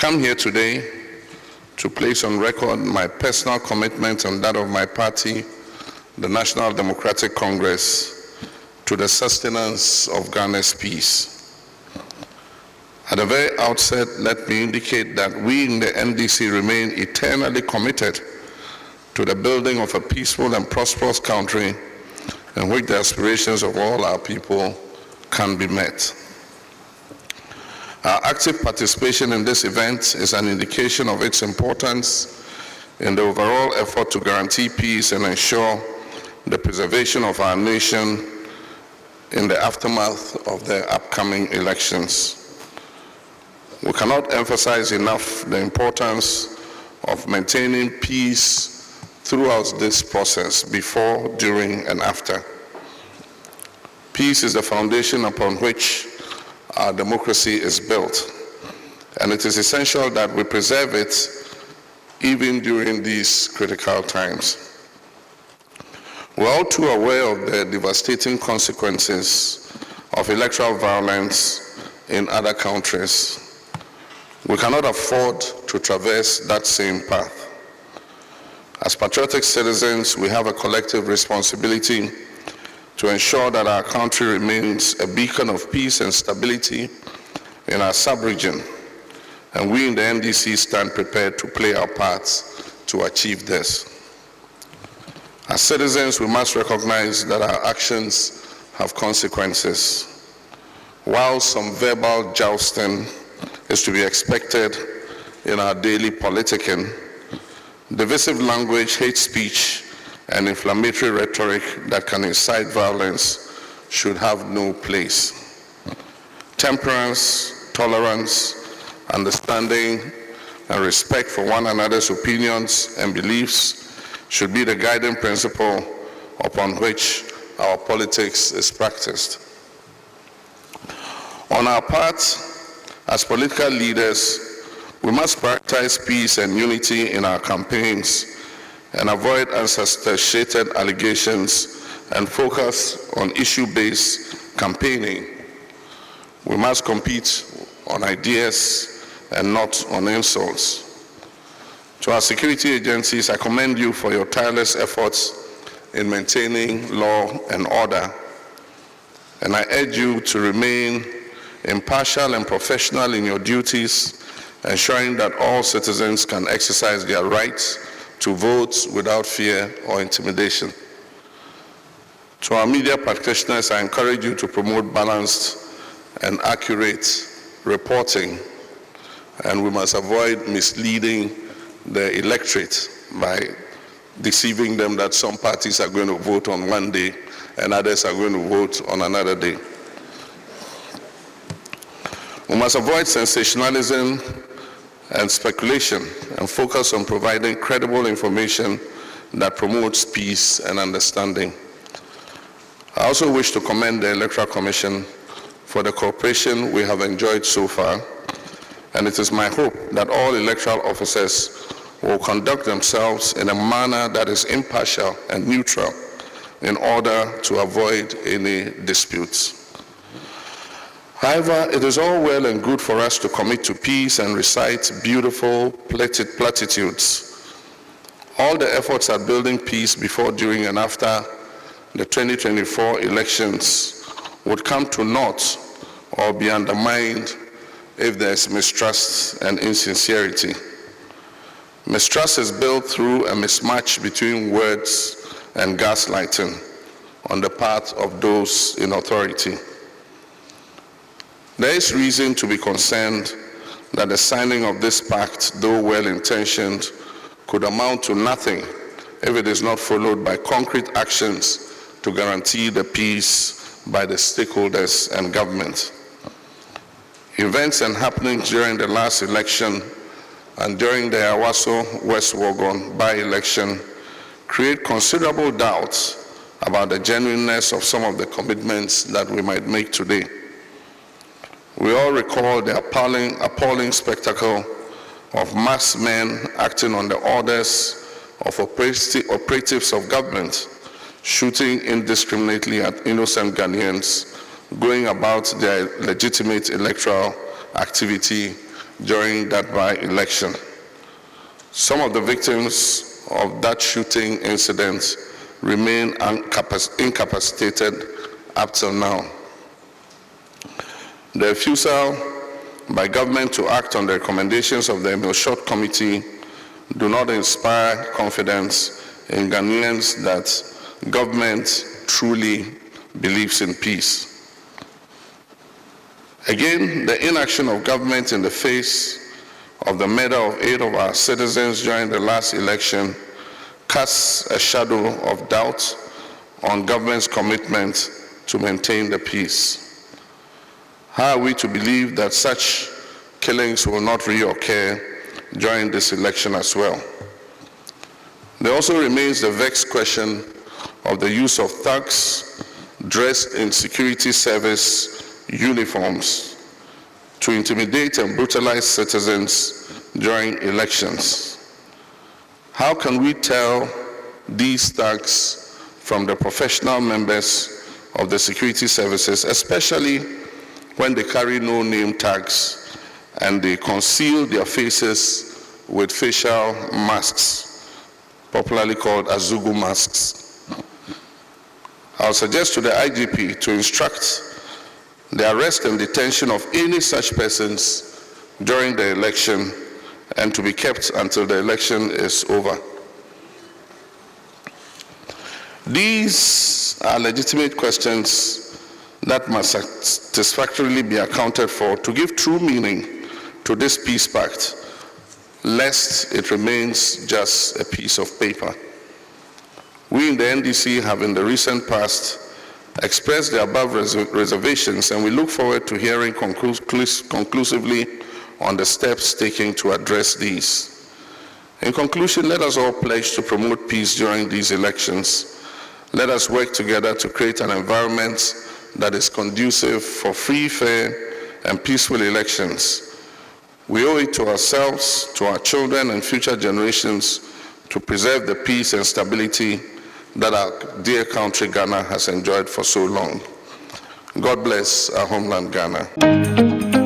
come here today to place on record my personal commitment and that of my party, the National Democratic Congress, to the sustenance of Ghana's peace. At the very outset, let me indicate that we in the NDC remain eternally committed to the building of a peaceful and prosperous country in which the aspirations of all our people can be met. Our active participation in this event is an indication of its importance in the overall effort to guarantee peace and ensure the preservation of our nation in the aftermath of the upcoming elections. We cannot emphasize enough the importance of maintaining peace throughout this process, before, during, and after. Peace is the foundation upon which our democracy is built, and it is essential that we preserve it even during these critical times. We're all too aware of the devastating consequences of electoral violence in other countries. We cannot afford to traverse that same path. As patriotic citizens, we have a collective responsibility to ensure that our country remains a beacon of peace and stability in our sub-region, and we in the NDC stand prepared to play our parts to achieve this. As citizens, we must recognize that our actions have consequences. While some verbal jousting is to be expected in our daily politicking, divisive language, hate speech, and inflammatory rhetoric that can incite violence should have no place. Temperance, tolerance, understanding, and respect for one another's opinions and beliefs should be the guiding principle upon which our politics is practiced. On our part, as political leaders, we must prioritize peace and unity in our campaigns and avoid unsubstantiated allegations and focus on issue-based campaigning. We must compete on ideas and not on insults. To our security agencies, I commend you for your tireless efforts in maintaining law and order, and I urge you to remain impartial and professional in your duties, ensuring that all citizens can exercise their rights to vote without fear or intimidation. To our media practitioners, I encourage you to promote balanced and accurate reporting, and we must avoid misleading the electorate by deceiving them that some parties are going to vote on one day and others are going to vote on another day. We must avoid sensationalism and speculation and focus on providing credible information that promotes peace and understanding. I also wish to commend the Electoral Commission for the cooperation we have enjoyed so far, and it is my hope that all electoral officers will conduct themselves in a manner that is impartial and neutral in order to avoid any disputes. However, it is all well and good for us to commit to peace and recite beautiful platitudes. All the efforts at building peace before, during, and after the 2024 elections would come to naught or be undermined if there is mistrust and insincerity. Mistrust is built through a mismatch between words and gaslighting on the part of those in authority. There is reason to be concerned that the signing of this pact, though well-intentioned, could amount to nothing if it is not followed by concrete actions to guarantee the peace by the stakeholders and government. Events and happenings during the last election and during the Awaso West Wogon by-election create considerable doubts about the genuineness of some of the commitments that we might make today. We all recall the appalling spectacle of mass men acting on the orders of operatives of government, shooting indiscriminately at innocent Ghanaians, going about their legitimate electoral activity during that by-election. Some of the victims of that shooting incident remain incapacitated up till now. The refusal by government to act on the recommendations of the Emil Short Committee do not inspire confidence in Ghanaians that government truly believes in peace. Again, the inaction of government in the face of the murder of 8 of our citizens during the last election casts a shadow of doubt on government's commitment to maintain the peace. How are we to believe that such killings will not reoccur during this election as well? There also remains the vexed question of the use of thugs dressed in security service uniforms to intimidate and brutalize citizens during elections. How can we tell these thugs from the professional members of the security services, especially when they carry no name tags and they conceal their faces with facial masks, popularly called Azugu masks? I'll suggest to the IGP to instruct the arrest and detention of any such persons during the election and to be kept until the election is over. These are legitimate questions that must satisfactorily be accounted for to give true meaning to this peace pact, lest it remains just a piece of paper. We in the NDC have in the recent past expressed the above reservations, and we look forward to hearing conclusively on the steps taken to address these. In conclusion, let us all pledge to promote peace during these elections. Let us work together to create an environment that is conducive for free, fair, and peaceful elections. We owe it to ourselves, to our children and future generations to preserve the peace and stability that our dear country Ghana has enjoyed for so long. God bless our homeland Ghana.